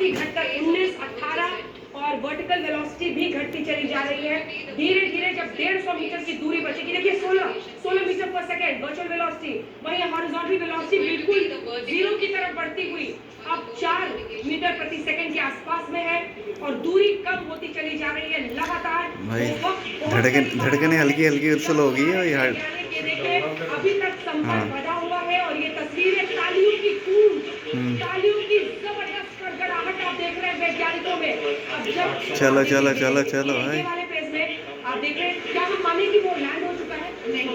ही घटकर 19, 18 और vertical velocity भी घटती चली जा रही है। धीरे धीरे जब 150 मीटर की दूरी बचेगी, देखिए 16 मीटर पर सेकेंड वर्चुअल वेलोसिटी, वहीं हॉरिजॉन्टल वेलोसिटी बिल्कुल जीरो की तरफ बढ़ती हुई अब 4 मीटर प्रति सेकंड के आसपास में है और दूरी कम होती चली जा रही है लगातार। भाई धड़कने हल्की हल्की उछल होगी यार। अभी तक संपर्क बना हुआ है और ये तस्वीरें तालियों की गूंज, तालियों की जबरदस्त गड़गड़ाहट आप देख रहे हैं वैज्ञानिकों में। अब जब चलो चलो चलो चलो भाई, वाले पेज में आप देख रहे हैं, क्या हम माने कि वो लैंड हो चुका है? नहीं,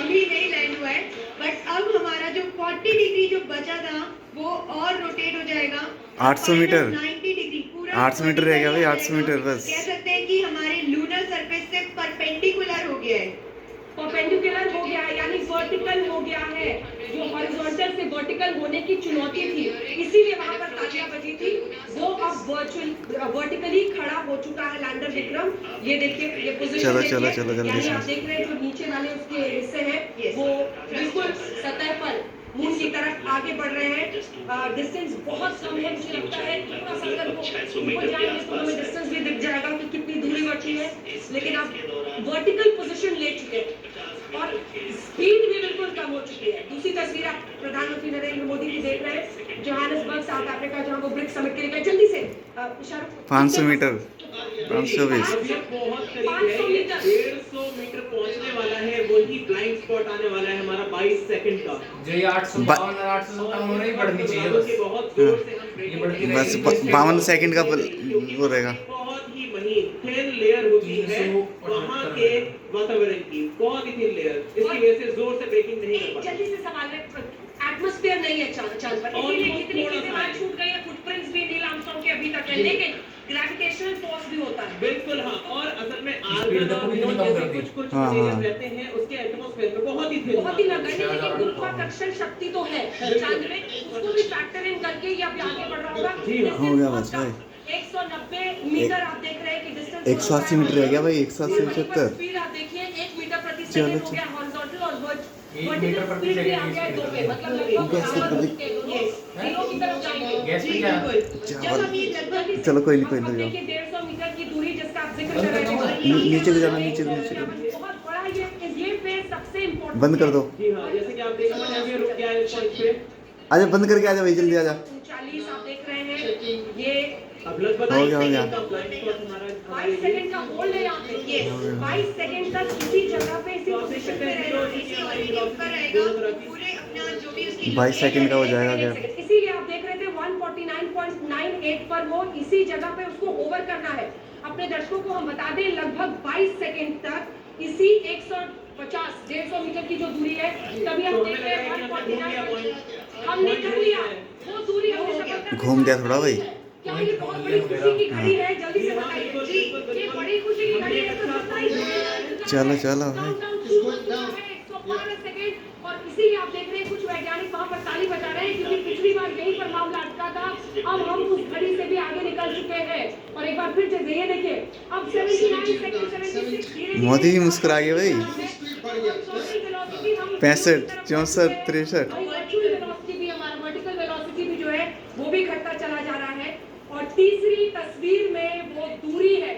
अभी नहीं लैंड हुआ है, बट अब हमारा जो 40 डिग्री जो बचा था वो और रोटेट हो जाएगा 800 मीटर, 90 डिग्री, पूरा 800 मीटर रह गया भाई, 800 मीटर बस। कह सकते हैं कि हमारे लूनर सरफेस से परपेंडिकुलर हो गया है, परपेंडिकुलर हो गया है, यानी वर्टिकल हो गया है। जो हॉरिजॉन्टल से वर्टिकल होने की चुनौती थी, इसीलिए वहां पर तालियां बजी थी, वो अब वर्टिकली खड़ा हो चुका है लैंडर विक्रम। ये देखिए, ये पोजीशन चलो देखिए, चलो चलो जल्दी यानी से। आप देख रहे हैं जो नीचे वाले उसके हिस्से हैं वो बिल्कुल सतह पर मून की तरफ आगे बढ़ रहे हैं। डिस्टेंस बहुत कम है, मुझे लगता है थोड़ा सा अगर वो ऊपर जाएंगे तो हमें डिस्टेंस भी दिख जाएगा कि कितनी दूरी बची है, लेकिन अब वर्टिकल पोजीशन ले चुके हैं और स्पीड भी बिल्कुल कम हो चुकी है। दूसरी तस्वीर आप प्रधानमंत्री नरेंद्र मोदी की देख रहे हैं, जोहानिसबर्ग साउथ अफ्रीका, जहां वो ब्रिक्स समिट के लिए गए। जल्दी से 500 मीटर, 520, 500 मीटर, 150 मीटर पहुंचने वाला है, वही ब्लाइंड स्पॉट आने वाला है हमारा 22 सेकंड का। जो ये 852 और 857 नहीं बढ़नी चाहिए बस, बहुत जोर से हम ये बढ़ती बस रहेगी। 52 सेकंड का वो रहेगा। बहुत ही महीन थिन लेयर होती है वहाँ के वातावरण की, बहुत ही थिन लेयर, इसकी वजह से जोर से ब्रेकिंग नहीं कर पाती। जल्दी से सवाल है, एटमॉस्फेयर नहीं है चांद पर, इसीलिए कितनी चीजें वहां छूट गई है। फुटप्रिंट्स भी नील आर्मस्ट्रांग के अभी तक है, लेकिन ग्रेविटेशनल फोर्स भी होता है। बिल्कुल हाँ, और असल में आर्गन और न्यूट्रॉन जैसे कुछ हाँ, चीजें हाँ। रहते हैं उसके एटमॉस्फेयर में बहुत ही थिन, बहुत ही नगण्य, लेकिन गुरुत्वाकर्षण शक्ति तो है चांद में, उसको भी फैक्टर इन करके ये अभी आगे बढ़ रहा होगा। जी हाँ, हो गया बस भाई। 190 मीटर आप देख रहे हैं कि डिस्टेंस 180 मीटर रह गया भाई, 180 75। स्पीड आप देखिए 1 मीटर प्रति चलो, सेकंड हो गया हॉरिजॉन्टल और एक मीटर वर्टिकल प्रति स्पीड भी आ सेकंड गया है 2 पे, मतलब गैस की लगभग कभी- जीरो की तरफ जाएंगे। गैस जी की क्या बिल्कुल। जब हम ये लगभग चलो कोई नहीं, कोई अब नहीं जाओ। देखिए 150 मीटर की दूरी जिसका आप जिक्र कर रहे थे, नीचे को जाना, नीचे को, नीचे को। बहुत बड़ा ये फेज सबसे इम्पोर्टेंट बंद कर दो। जी हाँ, जैसे कि आप देख सकते हैं अभी रुक गया है इस पॉइंट पे। आजा बंद करके आजा भाई, जल्दी आजा। 39 आप देख रहे हैं, ये अब लगभग हो गया, हो गया। 22 सेकंड का ब्लाइंड स्पॉट हमारा 22 सेकंड का होल्ड है यहाँ पे। Yes. 22 सेकंड तक इसी जगह पे इसी पोजीशन पे रहना है। इसी ऑर्बिट पर रहेगा, पूरे अपना जो भी उसकी 22 सेकंड का हो जाएगा क्या? इसीलिए आप देख रहे थे 149.98 पर वो इसी जगह पे उसको ओवर करना है। अपने दर्शकों को हम बता दें, लगभग 22 सेकंड तक इसी 150-150 मीटर की जो दूरी है, तभी हम देख रहे हैं 149 हमने कर लिया, वो दूरी हमने सफलता घूम गया थोड़ा भाई। क्या ये बहुत बड़ी खुशी की घड़ी है? जल्दी से बताइए जी, ये बड़ी खुशी की घड़ी है तो बताइए। चलो चलो भाई। काउंटडाउन शुरू हो चुका है, 112 सेकंड, और इसीलिए आप देख रहे हैं कुछ वैज्ञानिक वहां पर ताली बजा रहे हैं, क्योंकि पिछली बार यहीं पर मामला अटका था। अब हम उस घड़ी से भी आगे निकल चुके हैं और एक बार फिर से ये देखिए, अब 79 सेकंड, 76 मोदी जी मुस्कुरा गए भाई। 65, 64, 63। वर्चुअल वेलोसिटी भी, हमारा वर्टिकल वेलोसिटी भी जो है वो भी घटता चला जा रहा है। और तीसरी तस्वीर में वो दूरी है,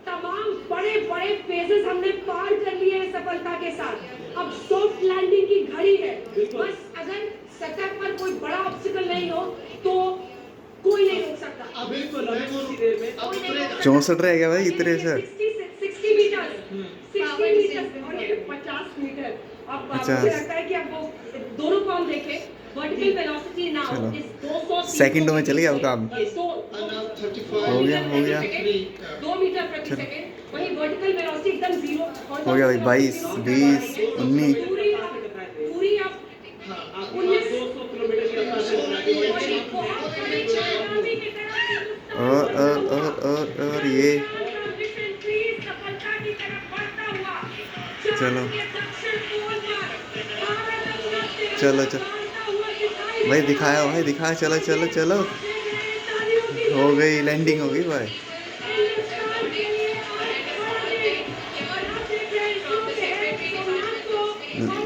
तमाम बड़े बड़े फेजेस हमने पार कर लिए हैं सफलता के साथ। अब सॉफ्ट लैंडिंग की घड़ी है, बस अगर सतह पर कोई बड़ा ऑब्स्टिकल नहीं हो तो कोई नहीं रोक सकता। बिल्कुल अभी कुछ ही देर में 64 रह गया भाई, इतने से। 60 मीटर, 60 मीटर और ये 50 मीटर। अब मुझे 50। लगता है कि अब वो दोनों को हम देखें, वर्टिकल वेलोसिटी नाउ चलो। इज 200 सेकंडों में चली अब काम। हो गया, हो गया। 2 मीटर प्रति सेकंड, वही वर्टिकल वेलोसिटी एकदम जीरो हो गया भाई, 22, 20, 19। पूरी आप आप 200 किलोमीटर की रफ्तार से चलाते बहुत बड़ी चुनौती की तरफ और ये सफलता की तरफ बढ़ता हुआ चलो। दक्षिण पोल पर चलो चलो भाई, दिखाया भाई, दिखाया। चलो चलो चलो, हो गई लैंडिंग, हो गई भाई।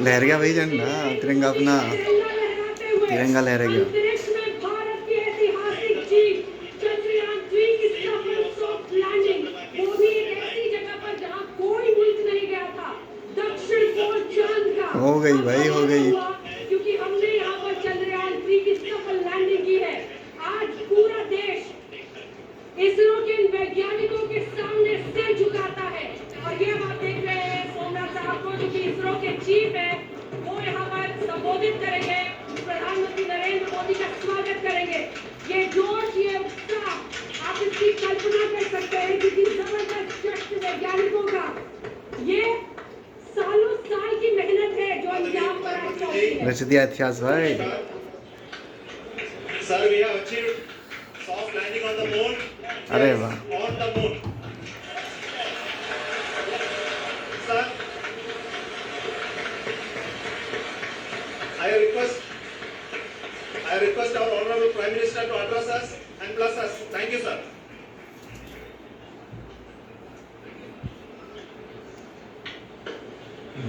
लहर गया भाई झंडा, तिरंगा अपना, तिरंगा लहर गया। ये जोश, ये उत्साह, आप इसकी कल्पना कर सकते हैं कि किस जबरदस्त शख्स वैज्ञानिकों का ये सालों साल की मेहनत है जो अंजाम पर आज पहुंची है। रच दिया इतिहास भाई। Sir, we have achieved soft landing on the moon. अरे Yes, वाह। on the moon. Sir, I request our Honorable Prime Minister to address us and bless us. Thank you, sir.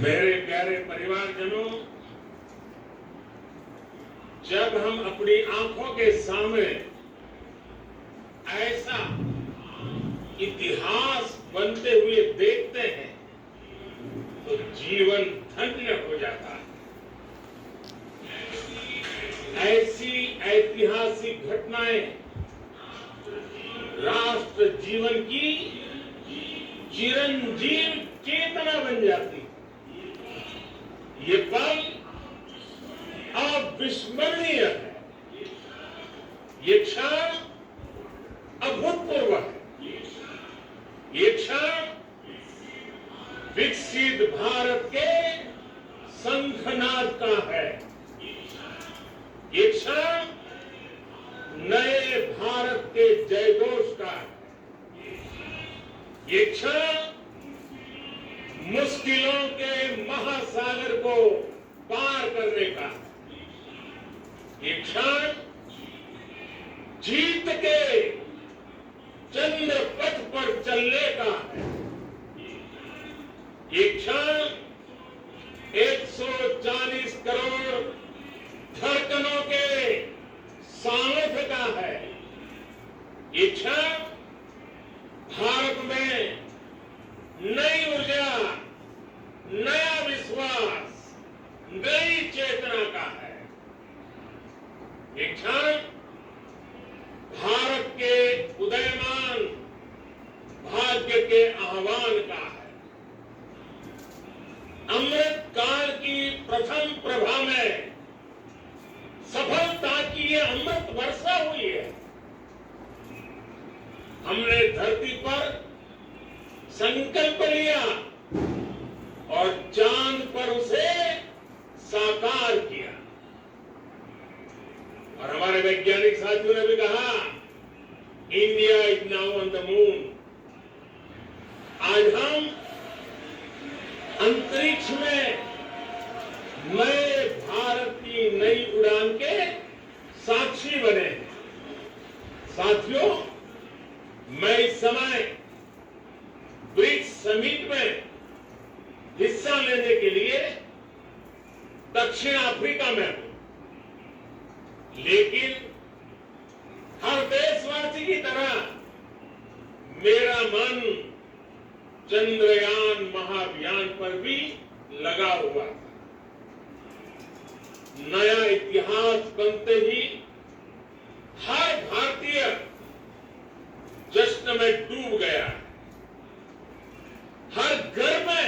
मेरे प्यारे परिवारजनों, जब हम अपनी आंखों के सामने ऐसा इतिहास बनते हुए देखते हैं तो जीवन धन्य हो जाता है। ऐसी ऐतिहासिक घटनाएं राष्ट्र जीवन की चिरंजीव चेतना बन जाती। ये पल अविस्मरणीय है, ये क्षण अभूतपूर्व है, ये क्षण विकसित भारत के शंखनाद का है, ये क्षण नए भारत के जयघोष का है, ये क्षण मुश्किलों के महासागर को पार करने का, ये क्षण जीत के चंद्र पथ पर चलने का है, ये क्षण 140 करोड़ धड़कनों के सामर्थ्य का है, ये क्षण भारत में नई ऊर्जा, नया विश्वास, नई चेतना का है, ये क्षण भारत के उदयमान भाग्य के आह्वान का है। अमृत काल की प्रथम प्रभा में सफलता की ये अमृत वर्षा हुई है। हमने धरती पर संकल्प लिया और चांद पर उसे साकार किया। और हमारे वैज्ञानिक साथियों ने भी कहा, India is now on the moon. आज हम अंतरिक्ष में नए भारत की नई उड़ान के साक्षी बने। साथियों, मैं इस समय ब्रिक्स समिट में हिस्सा लेने के लिए दक्षिण अफ्रीका में हूं, लेकिन हर देशवासी की तरह मेरा मन चंद्रयान महाअभियान पर भी लगा हुआ था। नया इतिहास बनते ही हर भारतीय जश्न में डूब गया। हर घर में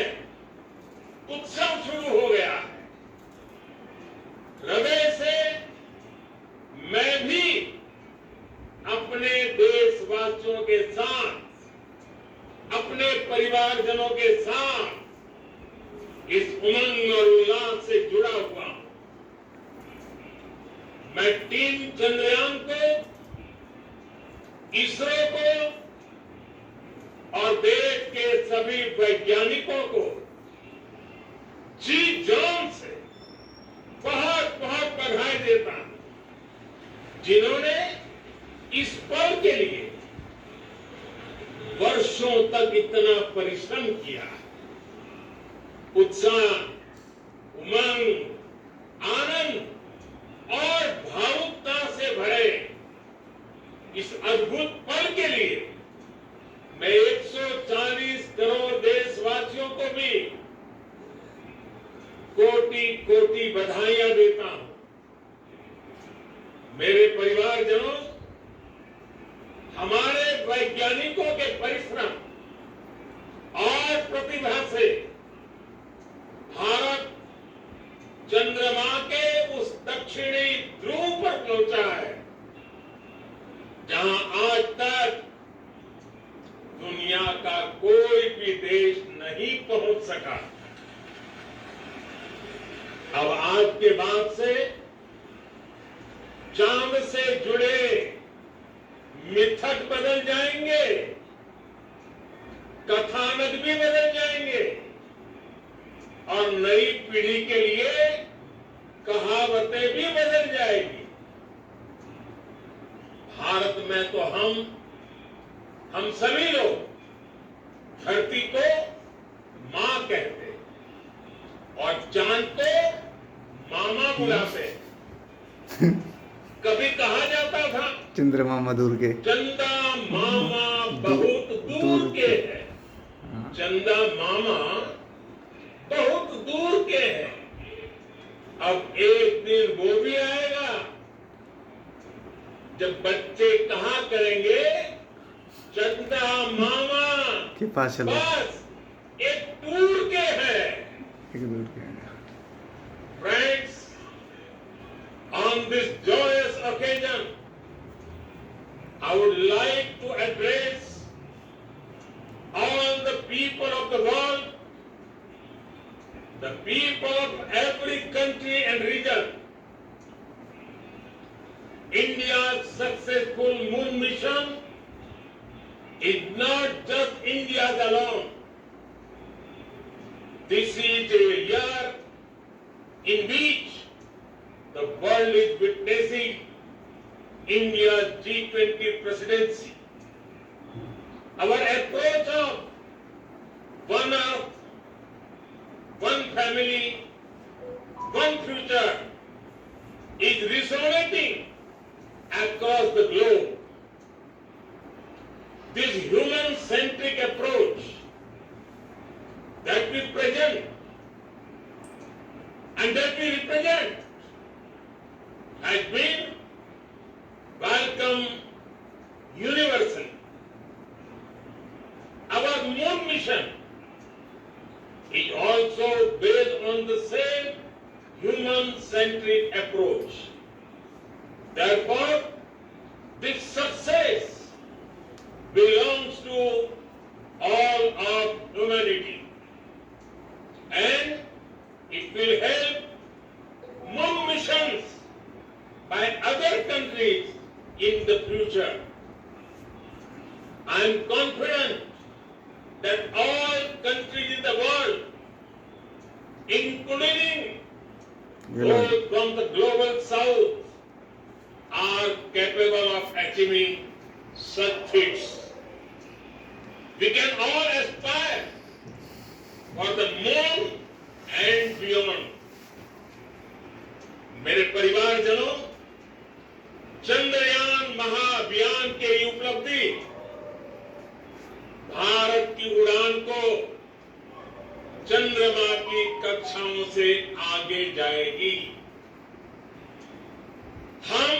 उत्सव शुरू हो गया है। हृदय से मैं भी अपने देशवासियों के साथ, अपने परिवारजनों के साथ इस उमंग और उल्लास से जुड़ा हुआ हूं। मैं टीम चंद्रयान को, इसरो को और देश के सभी वैज्ञानिकों को जी जान से बहुत बहुत बधाई देता हूं, जिन्होंने इस पल के लिए वर्षों तक इतना परिश्रम किया। उत्साह, उमंग, आनंद और भावुकता से भरे इस अद्भुत पल के लिए मैं 140 करोड़ देशवासियों को भी कोटि कोटि बधाइयां देता हूं। मेरे परिवारजनों, हमारे वैज्ञानिकों के परिश्रम और प्रतिभा से भारत चंद्रमा के उस दक्षिणी ध्रुव पर पहुंचा है जहां आज तक दुनिया का कोई भी देश नहीं पहुंच सका। अब आज के बाद से चांद से जुड़े मिथक बदल जाएंगे, कथानक भी बदल जाएंगे और नई पीढ़ी के लिए कहावतें भी बदल जाएगी। भारत में तो हम सभी लोग धरती को मां कहते और चांद को मामा बुलाते। कभी कहा जाता था चंद्रमा मधुर के, चंदा मामा बहुत दूर के है। चंदा मामा बहुत दूर के है। अब एक दिन वो भी आएगा जब बच्चे कहा करेंगे चंदा मामा के पास चलो, बस एक दूर के है। एक दूर के। Friends, on this joyous occasion, I would like to address all the people of the world, the people of every country and region. India's successful moon mission is not just India's alone. This is a year in which the world is witnessing India's G20 presidency. Our approach of one earth, one family, one future is resonating across the globe. This human-centric approach that we present and that we represent has been welcomed universally. Our moon mission is also based on the same human-centric approach. Therefore, this success belongs to all of humanity, and it will help moon missions by other countries in the future. I am confident that all countries in the world, including those from the global south, are capable of achieving such feats. We can all aspire for the moon and beyond. मेरे परिवारजनों, चंद्रयान महाअभियान की उपलब्धि भारत की उड़ान को चंद्रमा की कक्षाओं से आगे जाएगी। हम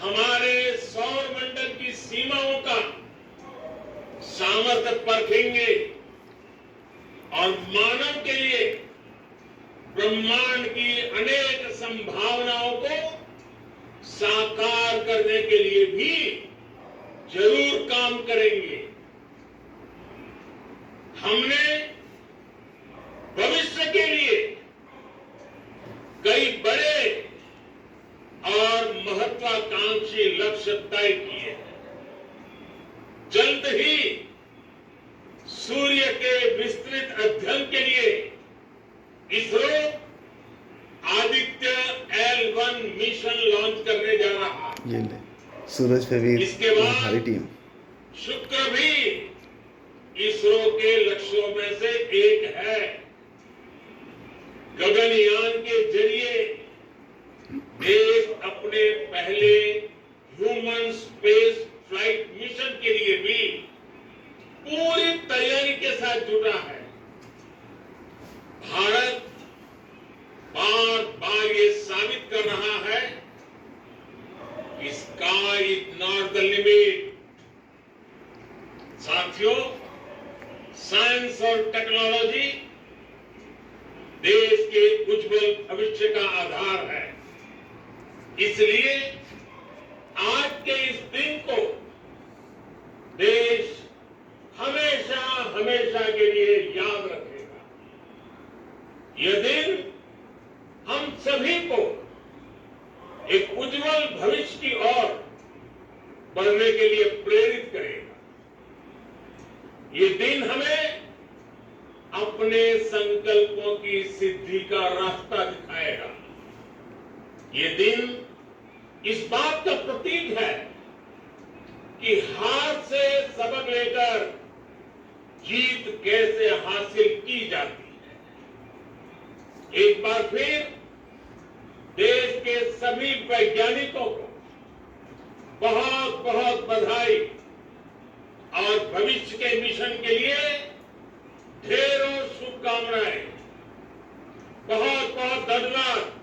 हमारे सौर मंडल की सीमाओं का सामर्थ्य परखेंगे और मानव के लिए ब्रह्मांड की अनेक संभावनाओं को साकार करने के लिए भी जरूर काम करेंगे। हमने भविष्य के लिए कई बड़े और महत्वाकांक्षी लक्ष्य तय किए हैं। जल्द ही सूर्य के विस्तृत अध्ययन के लिए ISRO Aditya L1 mission launch करने जा रहा है। ये ले, सूरज पे भी इसके बाद हमारी टीम। शुक्र भी इसरो के लक्ष्यों में से एक है। गगनयान के जरिए देश अपने पहले ह्यूमन स्पेस फ्लाइट मिशन के लिए भी पूरी तैयारी के साथ जुटा है। भारत बार बार ये साबित कर रहा है कि sky is not the limit. साथियों, साइंस और टेक्नोलॉजी देश के उज्जवल भविष्य का आधार है। इसलिए आज के इस दिन बढ़ने के लिए प्रेरित करेगा। ये दिन हमें अपने संकल्पों की सिद्धि का रास्ता दिखाएगा। ये दिन इस बात का प्रतीक है कि हार से सबक लेकर जीत कैसे हासिल की जाती है। एक बार फिर देश के सभी वैज्ञानिकों को बहुत बहुत बधाई और भविष्य के मिशन के लिए ढेरों शुभकामनाएं। बहुत बहुत धन्यवाद।